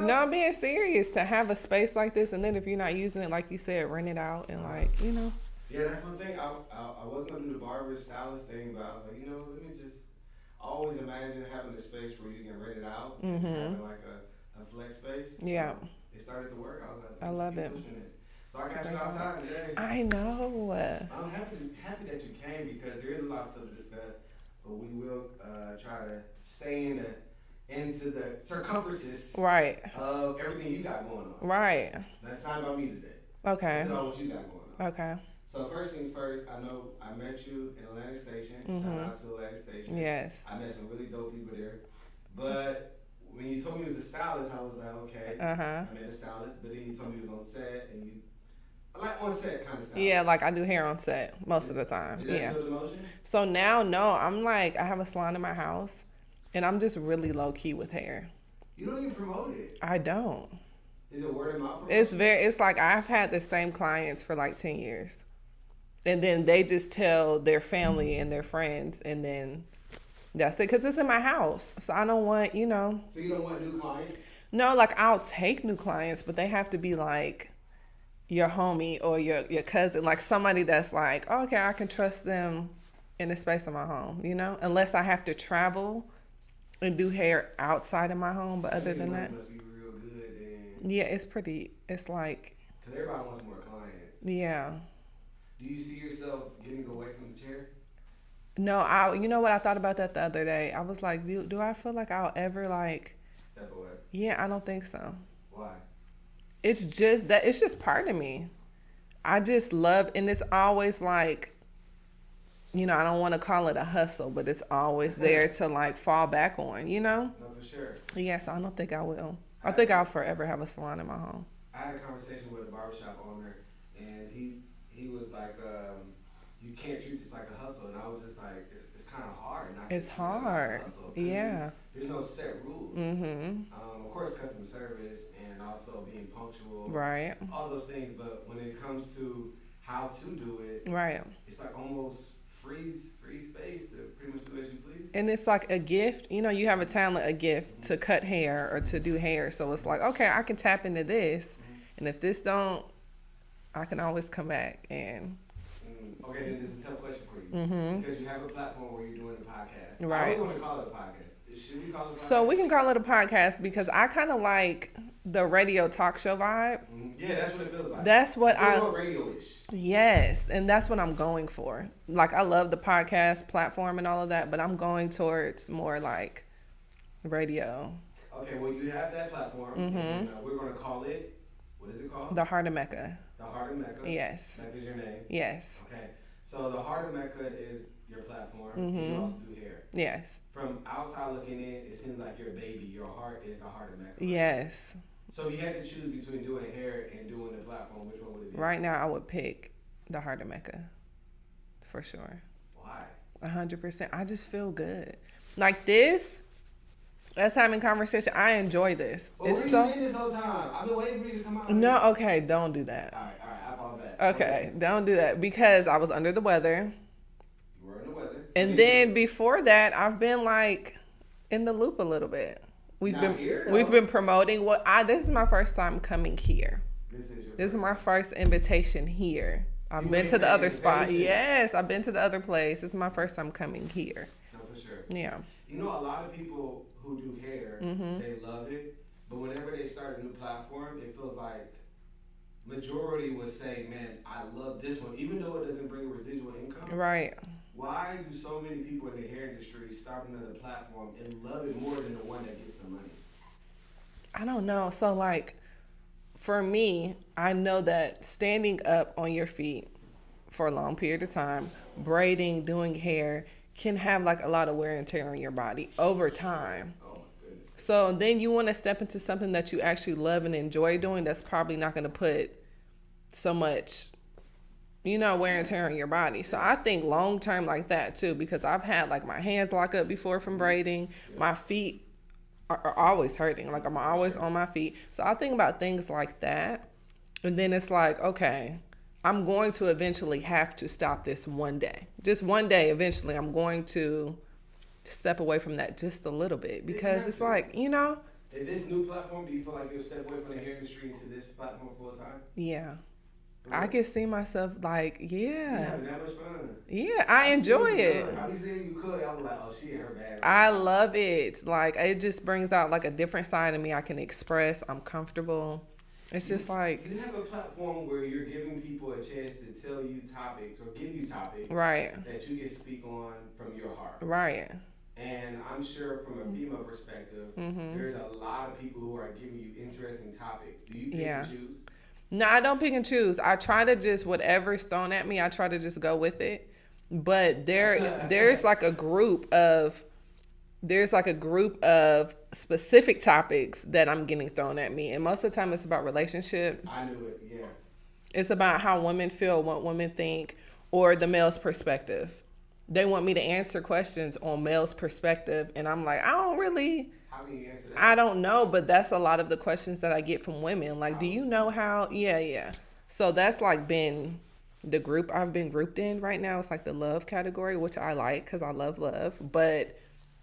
No, I'm being serious. To have a space like this, and then if you're not using it, like you said, rent it out and Yeah, that's one thing. I was gonna do the barber stylist thing, but I was like, let me just. I always imagine having a space where you can rent it out and having like a flex space. Yeah. So it started to work. I was like, I love it. Pushing it. So I got you outside today. I know. I'm happy that you came because there is a lot of stuff to discuss, but we will try to stay into the circumferences of everything you got going on. Right. That's not about me today. Okay. It's about what you got going on. Okay. So first things first, I know I met you in Atlantic Station. Shout out to Atlantic Station. Yes. I met some really dope people there. But when you told me you was a stylist, I was like, okay. I met a stylist, but then you told me you was on set and you like on set kind of stylist. Yeah, like I do hair on set most of the time. Is that still the motion? So now, no, I'm like, I have a salon in my house and I'm just really low key with hair. You don't even promote it. I don't. Is it word of mouth promotion? It's like I've had the same clients for like 10 years. And then they just tell their family and their friends, and then that's it. Because it's in my house. So I don't want, So you don't want new clients? No, like I'll take new clients, but they have to be like your homie or your cousin. Like somebody that's like, oh, okay, I can trust them in the space of my home, Unless I have to travel and do hair outside of my home. But other than that. Must be real good. Yeah, it's like. Because everybody wants more clients. Yeah. Do you see yourself getting away from the chair? No, you know what? I thought about that the other day. I was like, do I feel like I'll ever step away? Yeah, I don't think so. Why? It's just part of me. I just love, and it's always like, I don't want to call it a hustle, but it's always there to fall back on, No, for sure. Yeah, so I don't think I will. I think I'll forever have a salon in my home. I had a conversation with a barbershop owner, and he was like, you can't treat this like a hustle. And I was just like, it's kind of hard. It's hard. Yeah. There's no set rules. Of course, customer service and also being punctual. Right. All those things. But when it comes to how to do it, right, it's like almost free space to pretty much do as you please. And it's like a gift. You have a talent, a gift to cut hair or to do hair. So it's like, okay, I can tap into this. And if this don't, I can always come back and. Okay, then there's a tough question for you. Because you have a platform where you're doing a podcast. Right. I really want to call it a podcast. Should we call it a podcast? So we can call it a podcast because I kind of like the radio talk show vibe. Yeah, that's what it feels like. That's what more radio-ish. Yes, and that's what I'm going for. Like, I love the podcast platform and all of that, but I'm going towards more like radio. Okay, well, you have that platform. And, we're going to call it, what is it called? The Heart of Mecca. The Heart of Mecca? Yes. Mecca is your name? Yes. Okay, so the Heart of Mecca is your platform. You also do hair. Yes. From outside looking in, it seems like your baby, your heart is the Heart of Mecca. Right? Yes. So if you had to choose between doing hair and doing the platform, which one would it be? Right now, I would pick the Heart of Mecca. For sure. Why? 100%. I just feel good. Like this, us having conversation, I enjoy this. Well, where you been this whole time? I've been waiting for you to come out. No, okay, don't do that. All right, I follow back. Okay, don't do that because I was under the weather. You were in the weather. And then before that, I've been in the loop a little bit. We've been promoting this is my first time coming here. This is my first invitation here. I've been to the other spot. Yes, I've been to the other place. This is my first time coming here. No, for sure. Yeah. A lot of people who do hair, they love it. But whenever they start a new platform, it feels like majority would say, man, I love this one, even though it doesn't bring a residual income. Right. Why do so many people in the hair industry start another platform and love it more than the one that gets the money? I don't know. So for me, I know that standing up on your feet for a long period of time, braiding, doing hair, can have a lot of wear and tear on your body over time. Oh my goodness. So then you want to step into something that you actually love and enjoy doing that's probably not going to put so much, wear and tear on your body. So I think long term like that too, because I've had my hands lock up before from braiding. My feet are always hurting. I'm always on my feet. So I think about things like that. And then it's okay, I'm going to eventually have to stop this one day. Just one day, eventually, I'm going to step away from that just a little bit because it's In this new platform, do you feel like you'll step away from the hair industry into this platform full time? Yeah. For I real? can see myself like, You yeah. having that much fun? Yeah, I I be seeing enjoy you it. cook. I be seeing you cook. I was like, oh, she in her bag right I now. love it. Like it just brings out like a different side of me I can express. I'm comfortable. It's You, just like you have a platform where you're giving people a chance to tell you topics or give you topics right, that you can speak on from your heart. right. And I'm sure from a female perspective, Mhm. there's a lot of people who are giving you interesting topics. Do you pick Yeah. and choose? No, I don't pick and choose. I try to just whatever's thrown at me, I try to just go with it. But there's like a group of specific topics that I'm getting thrown at me. And most of the time it's about relationship. I knew it, yeah. It's about how women feel, what women think, or the male's perspective. They want me to answer questions on male's perspective, and I'm like, How can you answer that? I don't know, but that's a lot of the questions that I get from women. Like, do you know how? Yeah, yeah. So that's like been the group I've been grouped in right now. It's like the love category, which I like because I love love. But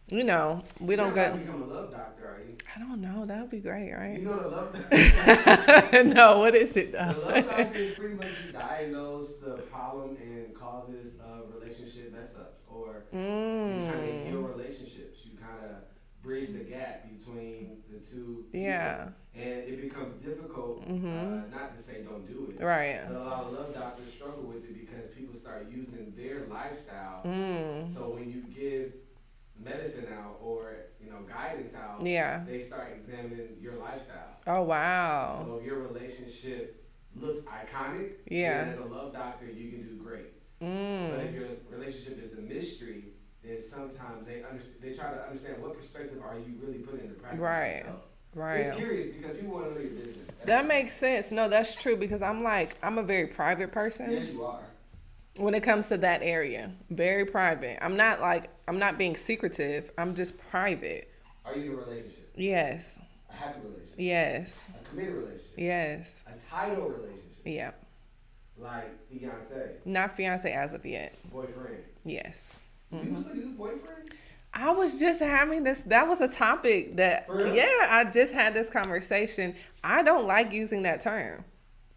we You're don't not about go. to become a love doctor, are you? I don't know. That would be great, You right? know the love No, what is it The though? love doctor is pretty much you diagnose the problem and causes of relationship mess ups, or you kind of heal relationships. You kind of bridge the gap between the two people. Yeah. And it becomes difficult, not to say don't do it, Right. but a lot of love doctors struggle with it because people start using their lifestyle. So when you give medicine out or guidance out, Yeah. they start examining your lifestyle. Oh wow. So if your relationship looks iconic, Yeah. then as a love doctor you can do great. But if your relationship is a mystery, then sometimes they try to understand what perspective are you really putting into practice. Right. Yourself. Right. It's curious because people want to know your business. That makes sense. No, that's true because I'm a very private person Yes, you are. when it comes to that area. Very private. I'm not being secretive. I'm just private. Are you in a relationship? Yes. A happy relationship? Yes. A committed relationship? Yes. A title relationship? Yeah. Like fiance? Not fiance as of yet. Boyfriend? Yes. People still use boyfriend? I was just having this. That was a topic that. For real? Yeah, I just had this conversation. I don't like using that term.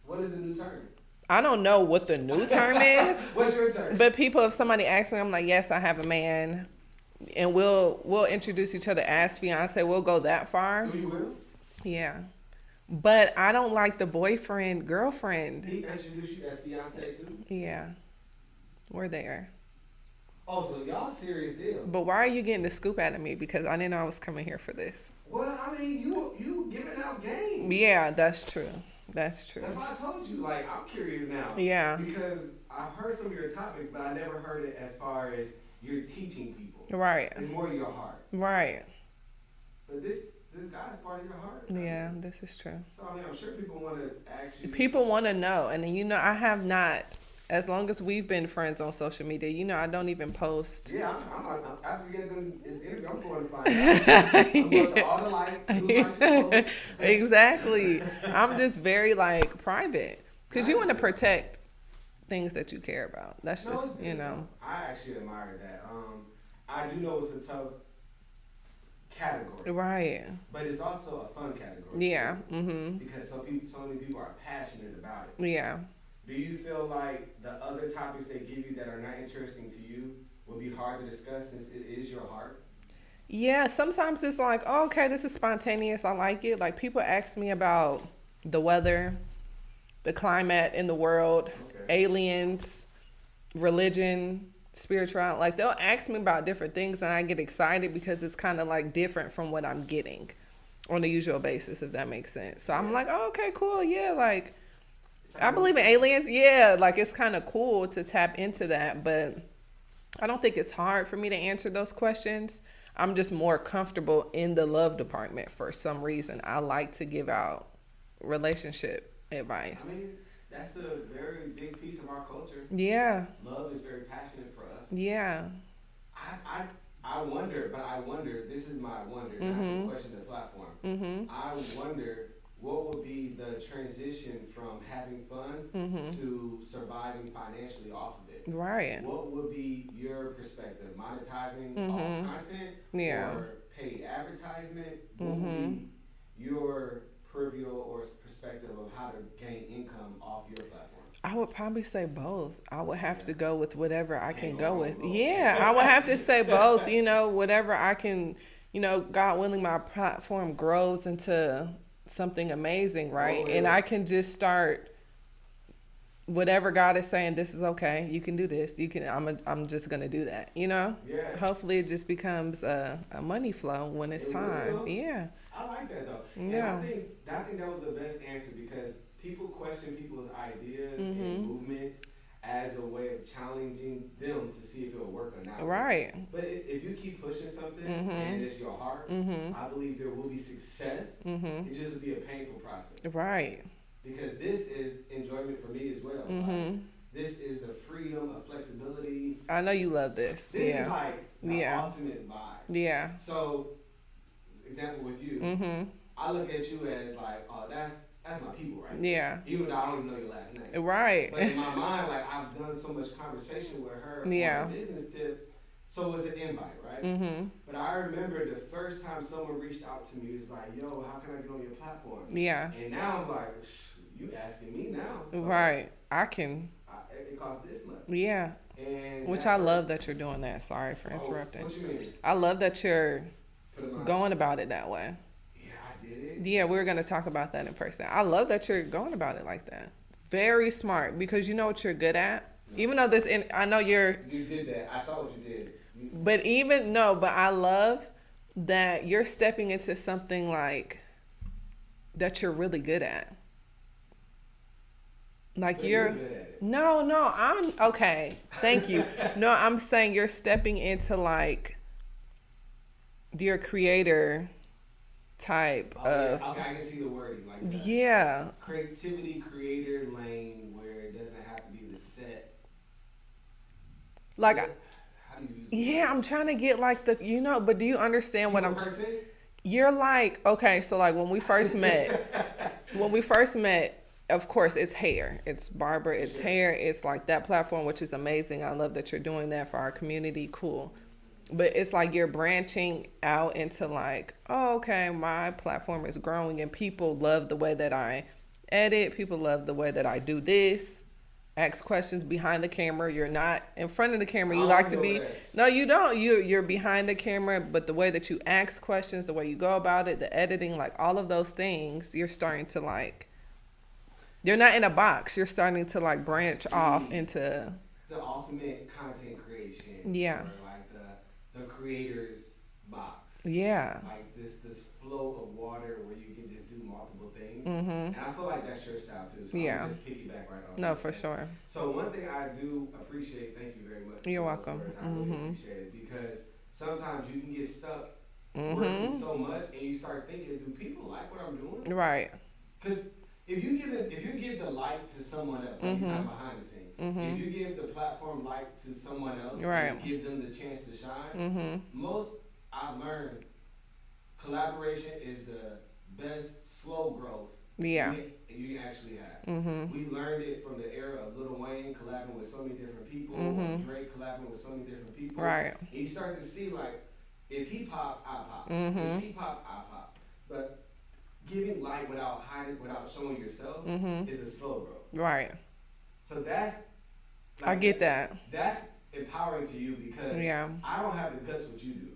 What is the new term? I don't know what the new term is. What's your term? But people, if somebody asks me, I'm like, yes, I have a man, and we'll introduce each other as fiance. We'll go that far. Oh, you will? Yeah, but I don't like the boyfriend girlfriend. He introduced you as fiance too? Yeah, we're there. Oh, so y'all serious deal? But why are you getting the scoop out of me? Because I didn't know I was coming here for this. Well, I mean, you giving out game. Yeah, that's true. That's true. That's why I told you. Like, I'm curious now. Yeah. Because I've heard some of your topics, but I never heard it as far as you're teaching people. Right. It's more your heart. Right. But this guy's part of your heart. Yeah, this is true. So I mean, I'm sure people want to ask you. People want to know, and I have not. As long as we've been friends on social media, I don't even post. Yeah, I'm after we get done this interview, I'm going to find out. I'm going to all the lights. Who likes your posts. Exactly. I'm just very private because you want to protect things that you care about. That's No, just it's good. I actually admire that. I do know it's a tough category, right. but it's also a fun category. Yeah. Because so many people are passionate about it. Yeah. Do you feel like the other topics they give you that are not interesting to you would be hard to discuss since it is your heart? Yeah, sometimes it's like, oh, okay, this is spontaneous. I like it. Like people ask me about the weather, the climate in the world, aliens, religion, spirituality. Like they'll ask me about different things and I get excited because it's kind of like different from what I'm getting on a usual basis, if that makes sense. So I'm like, oh, okay, cool. Yeah, like I believe in aliens. Yeah, like it's kind of cool to tap into that, but I don't think it's hard for me to answer those questions. I'm just more comfortable in the love department for some reason. I like to give out relationship advice. I mean, that's a very big piece of our culture. Yeah. Love is very passionate for us. Yeah. I wonder, this is my wonder, not to question the platform. I wonder what would be the transition from having fun to surviving financially off of it? Right. What would be your perspective? Monetizing off content Yeah. or paid advertisement? What would be perspective of how to gain income off your platform? I would probably say both. I would have to go with whatever I can Can't go wrong with. both. Yeah, I would have to say both. Whatever I can, God willing, my platform grows into something amazing, right? Oh, And yeah. I can just start whatever God is saying. This is okay. You can do this. You can. I'm just gonna do that. Yeah. Hopefully, it just becomes a money flow when it's It time. will. Yeah. I like that though. Yeah. And I think that was the best answer because people question people's ideas Mm-hmm. and movements as a way of challenging them to see if it'll work or not. Right. But if you keep pushing something Mm-hmm. and it's your heart, Mm-hmm. I believe there will be success. Mm-hmm. It just will be a painful process. Right. Because this is enjoyment for me as well. Mm-hmm. Like, this is the freedom of flexibility. I know you love this. This Yeah. is like the Yeah. ultimate vibe. Yeah. So, example with you, Mm-hmm. I look at you as like, oh, that's my people, right? Yeah. Even though I don't even know your last name. Right. But in my mind, like I've done so much conversation with her Yeah. on a business tip, so it's an invite, right? Mm-hmm. But I remember the first time someone reached out to me, it's like, yo, how can I get on your platform? Yeah. And now I'm like, you asking me now? So Right. I can. it costs this much. Yeah. And Which that's I love that you're doing that. Sorry for Oh, interrupting. what you mean? I love that you're Put it on. going about it that way. Yeah, I did it. Yeah, we were going to talk about that in person. I love that you're going about it like that. Very smart because you know what you're good at. Even though I know you're, You did that. I saw what you did. but I love that you're stepping into something like that you're really good at. Like But you're good at it. no, I'm okay. Thank you. No, I'm saying you're stepping into like your creator type Oh, of yeah. Okay, I can see the wording like that. yeah. Creativity creator lane where it doesn't have to be the set. Like How do you use it? yeah, I'm trying to get like but do you understand what I'm Person? you're like, okay, so like when we first met, of course it's hair. It's barber, it's Sure. hair, it's like that platform, which is amazing. I love that you're doing that for our community. Cool. But it's like you're branching out into like, oh, okay, my platform is growing and people love the way that I edit. People love the way that I do this. Ask questions behind the camera. You're not in front of the camera. You I like don't to know be. that. No, you don't. You're behind the camera, but the way that you ask questions, the way you go about it, the editing, like all of those things, you're starting to like. You're not in a box. You're starting to like branch off into. The ultimate content creation. Yeah. Or like the creator's box. Yeah. Like this flow of water where you can just do multiple things. Mm-hmm. And I feel like that's your style too. So Yeah. I'm just piggyback right off. No, that. for sure. So one thing I do appreciate, thank you very much. You're for those welcome. words. I really Mhm. appreciate it because sometimes you can get stuck Mm-hmm. working so much and you start thinking, do people like what I'm doing? Right. Because if you give the light to someone else, like it's not behind the scene. Mhm. If you give the platform light to someone else, Right. and give them the chance to shine. Mm-hmm. Most I've learned, collaboration is the best slow growth Yeah. you actually have. Mm-hmm. We learned it from the era of Lil Wayne collabing with so many different people, Mhm. Drake collabing with so many different people. Right. And you start to see like, if he pops, I pop. Mhm. If she pops, I pop. But giving light without hiding, without showing yourself, Mhm. is a slow growth. Right. So that's. I get that. That's empowering to you because Yeah. I don't have the guts what you do.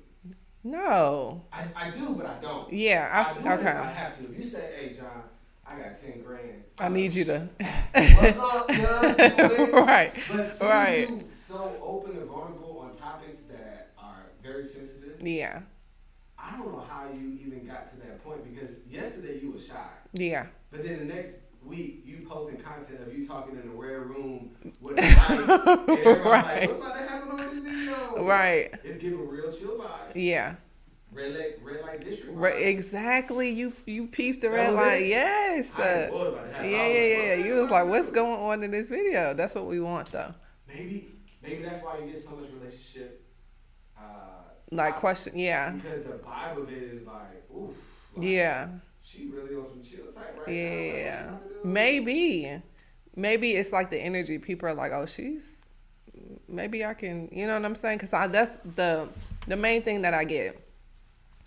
No. I do, but I don't. Yeah. I do it if I Okay. have to. If you say, "Hey, John, I got 10 grand," I need you to. What's up, John? Right. But seeing Right. you so open and vulnerable on topics that are very sensitive, Yeah. I don't know how you even got to that point because yesterday you were shy, Yeah. but then the next week you posting content of you talking in a rare room with a mic, and everybody's Right. like, "What about that happened on this video?" Right. It's giving real chill vibes. Yeah. Red light district. Right. vibes. Exactly. You peeped the That red was light. it? Yes. I ain't worried about that. Yeah. I was Yeah. like, Yeah. what You the was like, fuck? what's going on in this video? That's what we want, though. Maybe that's why you get so much relationship. Like topic. question. Yeah. Because the vibe of it is like, oof. Like, Yeah. She really on some chill type right now. Yeah. Like, what she about to do? Maybe it's like the energy. People are like, oh, maybe I can, you know what I'm saying? Because that's the main thing that I get.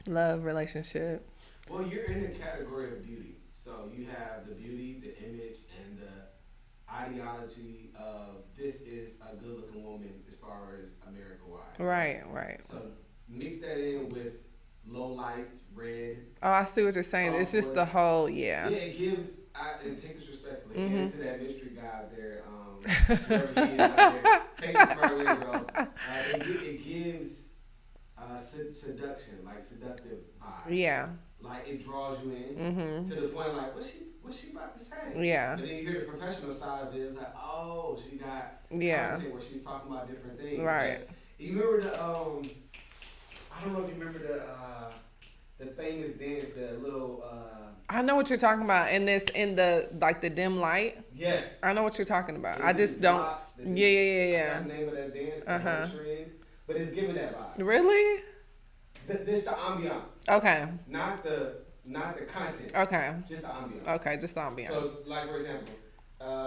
Love, relationship. Well, you're in the category of beauty. So you have the beauty, the image, and the ideology of this is a good looking woman as far as America wide. Right, right. So mix that in with low lights, red, Oh, I see what you're saying. It's just the softwood. whole, Yeah, yeah. it gives, and take this respectfully, Mm-hmm. and to that mystery guy out there, whoever he is out there, take this part away, bro. It gives seduction, like seductive vibe. Yeah. Like it draws you in Mm-hmm. to the point like what's she about to say? Yeah. But then you hear the professional side of it. It's like, oh, she got Yeah. content where she's talking about different things. Right. And you remember the I don't know if you remember the famous dance, the little I know what you're talking about. In the like the dim light. yes. I know what you're talking about. It I just don't. drop, Yeah, yeah, I yeah, forgot the name of that dance, Uh-huh. trend, but it's giving that vibe. yeah. Really? This the ambiance, Okay. not the content, Okay. just the ambiance. Okay. Just the ambiance. So, like for example,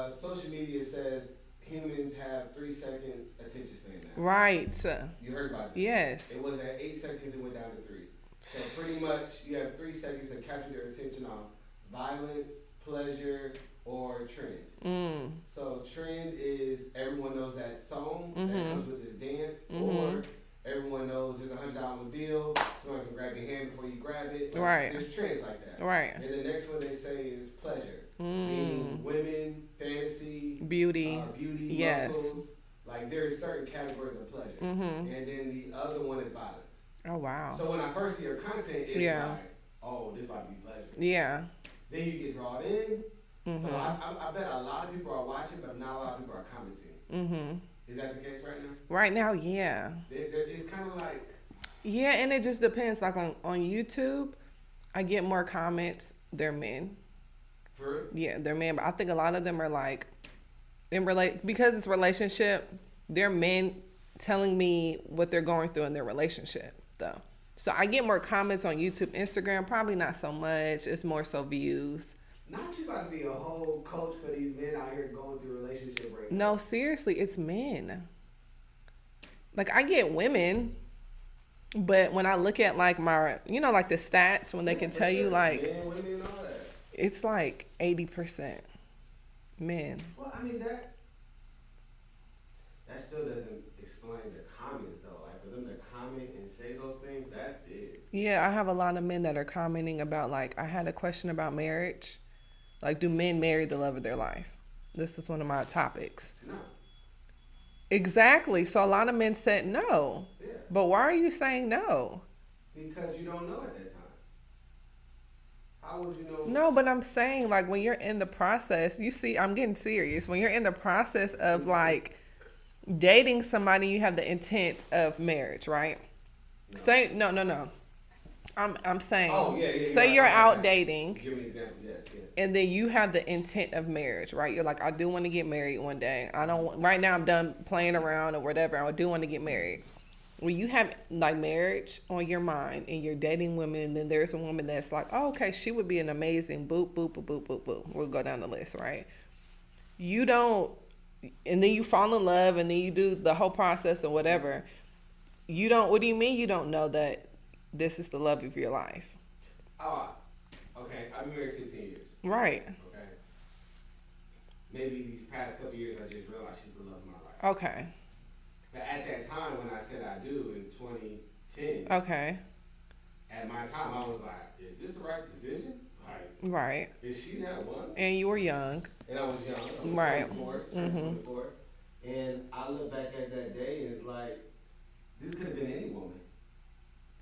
social media says humans have 3 seconds attention span now. Right. You heard about this? Yes. It was at 8 seconds. It went down to 3. So pretty much, you have 3 seconds to capture their attention on violence, pleasure, or trend. Mm. So trend is everyone knows that song that Mhm. comes with this dance, Mhm. or everyone knows there's $100 bill. Someone's gonna grab your hand before you grab it. Like, Right. There's trends like that. Right. And the next one they say is pleasure, meaning women, fantasy, Beauty. beauty, Yes. muscles. Like there's certain categories of pleasure, Mhm. and then the other one is violence. Oh wow. So when I first hear content, it's Yeah. like, oh, this about to be pleasure. Yeah. Then you get drawn in. Mhm. So I bet a lot of people are watching, but not a lot of people are commenting. Mhm. Is that the case right now? Right now, yeah. It's kind of like Yeah, and it just depends. Like on YouTube, I get more comments. They're men. for real? Yeah, they're men. But I think a lot of them are like because it's relationship. They're men telling me what they're going through in their relationship, though. So I get more comments on YouTube, Instagram. Probably not so much. It's more so views. Not you about to be a whole coach for these men out here going through relationship right now. No, seriously, it's men. Like I get women, but when I look at like my, like the stats when they can for tell you sure. like Men, women, and all that. it's like 80% men. Well, I mean that still doesn't explain the comments though. Like for them to comment and say those things, that's big. Yeah, I have a lot of men that are commenting about like I had a question about marriage. Like, do men marry the love of their life? This is one of my topics. No. Exactly. So a lot of men said no. Yeah. But why are you saying no? Because you don't know at that time. How would you know? No, but I'm saying like when you're in the process, you see, I'm getting serious. When you're in the process of like dating somebody, you have the intent of marriage, right? No. Say no. I'm saying. Oh yeah. Say you're out dating. Give me an example. Yes. And then you have the intent of marriage, right? You're like, I do want to get married one day. Right now I'm done playing around or whatever. I do want to get married. When you have like marriage on your mind and you're dating women, and then there's a woman that's like, oh, okay, she would be an amazing boop, boop, boop, boop, boop, boop. We'll go down the list, right? You don't, and then you fall in love and then you do the whole process or whatever. What do you mean you don't know that this is the love of your life? Oh, okay. I've been married 15 years. Right. Okay. Maybe these past couple years, I just realized she's the love of my life. Okay. But at that time, when I said I do in 2010, Okay. at my time, I was like, is this the right decision? Like, Right. is she that one? And you were young. And I was young. I was Right. 24, Mhm. 24. And I look back at that day and it's like, this could have been any woman.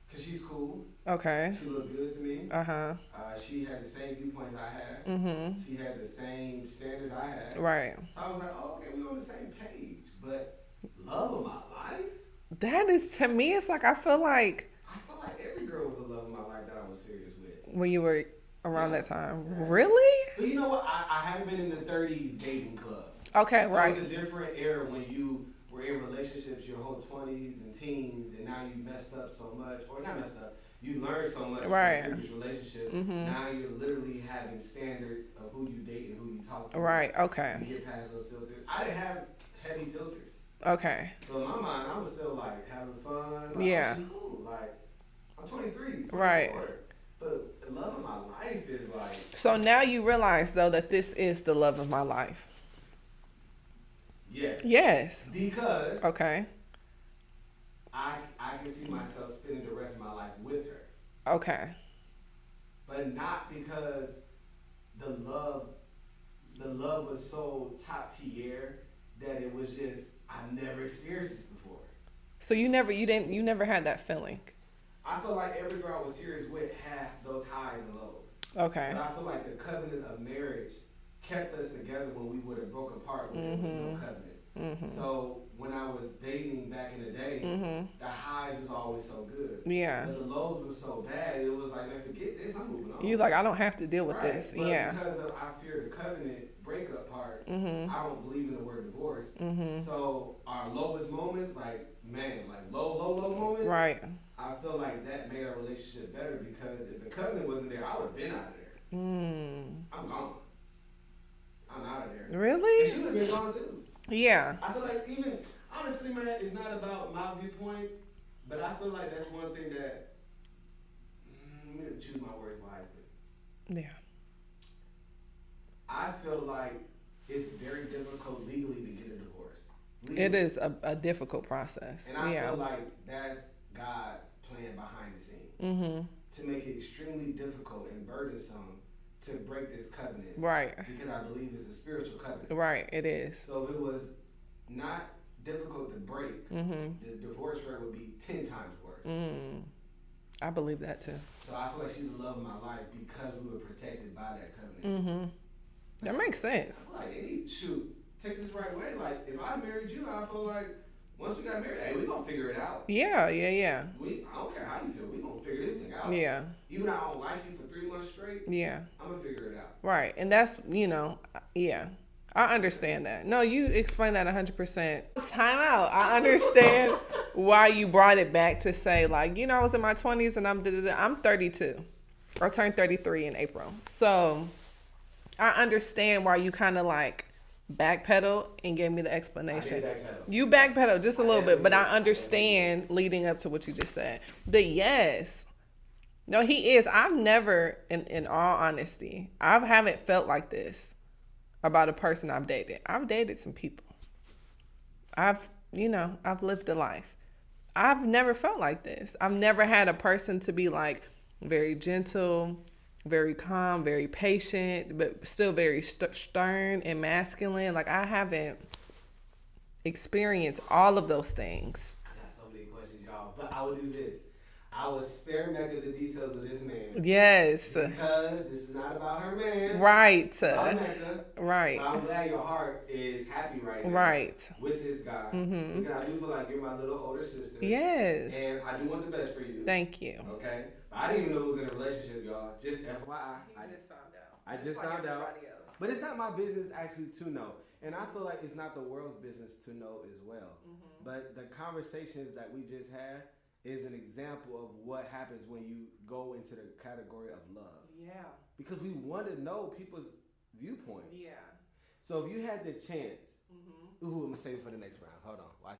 Because she's cool. Okay. She looked good to me. Uh-huh. She had the same viewpoints I had. Mm-hmm. She had the same standards I had. Right. So I was like, oh, okay, we're on the same page. But love of my life? That is, to me, it's like, I feel like I felt like every girl was the love of my life that I was serious with. when you were around Yeah. that time. Yeah. Really? But you know what? I haven't been in the 30s dating club. Okay, So right. it's a different era when you were in relationships your whole 20s and teens, and now you messed up so much, or not messed up, you learned so much Right. from your previous relationship. Mhm. Now you're literally having standards of who you date and who you talk to. Right, okay. You get past those filters. I didn't have heavy filters. Okay. So in my mind, I was still like having fun. Like, Yeah. oh, she cool. Like, I'm 23, 24. Right. But the love of my life is like. So now you realize though that this is the love of my life. Yes. Yes. Because. Okay. I can see myself spending the rest of my life with her. Okay. But not because the love was so top tier that it was just I've never experienced this before. So you never had that feeling. I feel like every girl I was serious with had those highs and lows. Okay. But I feel like the covenant of marriage kept us together when we would have broke apart when there was no covenant. Mm-hmm. So when I was dating back in the day, the highs was always so good. Yeah. But the lows were so bad, it was like, man, forget this, I'm moving on. You like, I don't have to deal with this. But yeah. Because I fear the covenant breakup part, I don't believe in the word divorce. So our lowest moments, like, man, like low moments. Right. I feel like that made our relationship better because if the covenant wasn't there, I would have been out of there. I'm gone. I'm out of there. Really? And she would have been gone too. Yeah. I feel like even, honestly, man, it's not about my viewpoint, but I feel like that's one thing that, let me choose my words wisely. Yeah. I feel like it's very difficult legally to get a divorce. Legally. It is a difficult process. And I feel like that's God's plan behind the scene. To make it extremely difficult and burdensome to break this covenant. Right. Because I believe it's a spiritual covenant. Right, it is. So if it was not difficult to break, the divorce rate would be 10 times worse. I believe that too. So I feel like she's the love of my life because we were protected by that covenant. That makes sense. I feel like, take this the right way. Like, if I married you, I feel like once we got married, hey, we gonna figure it out. Yeah. I don't care how you feel. We gonna figure this thing out. Yeah. Even though I don't like you for 3 months straight. Yeah. I'm gonna figure it out. Right, and that's yeah. I understand that. No, you explained that 100%. Time out. I understand why you brought it back to say like, I was in my 20s and I'm 32. I turned 33 in April. So I understand why you kind of like backpedal and gave me the explanation. You backpedal just a little bit, but I understand leading up to what you just said. But yes, no, he is. I've never, in all honesty, I haven't felt like this about a person I've dated. I've dated some people. I've lived a life. I've never felt like this. I've never had a person to be like very gentle, very calm, very patient, but still very stern and masculine. Like I haven't experienced all of those things. I got so many questions, y'all, but I will do this. I will spare Mecca the details of this man. Yes. Because this is not about her man. Right. About Mecca. Right. But I'm glad your heart is happy right now. Right. With this guy. Because I do feel like you're my little older sister. Yes. And I do want the best for you. Thank you. Okay? But I didn't even know who was in a relationship, y'all. Just FYI. I just found out. I just found out. But it's not my business actually to know. And I feel like it's not the world's business to know as well. But the conversations that we just had is an example of what happens when you go into the category of love. Yeah. Because we want to know people's viewpoint. Yeah. So if you had the chance, ooh, I'm going to save it for the next round. Hold on.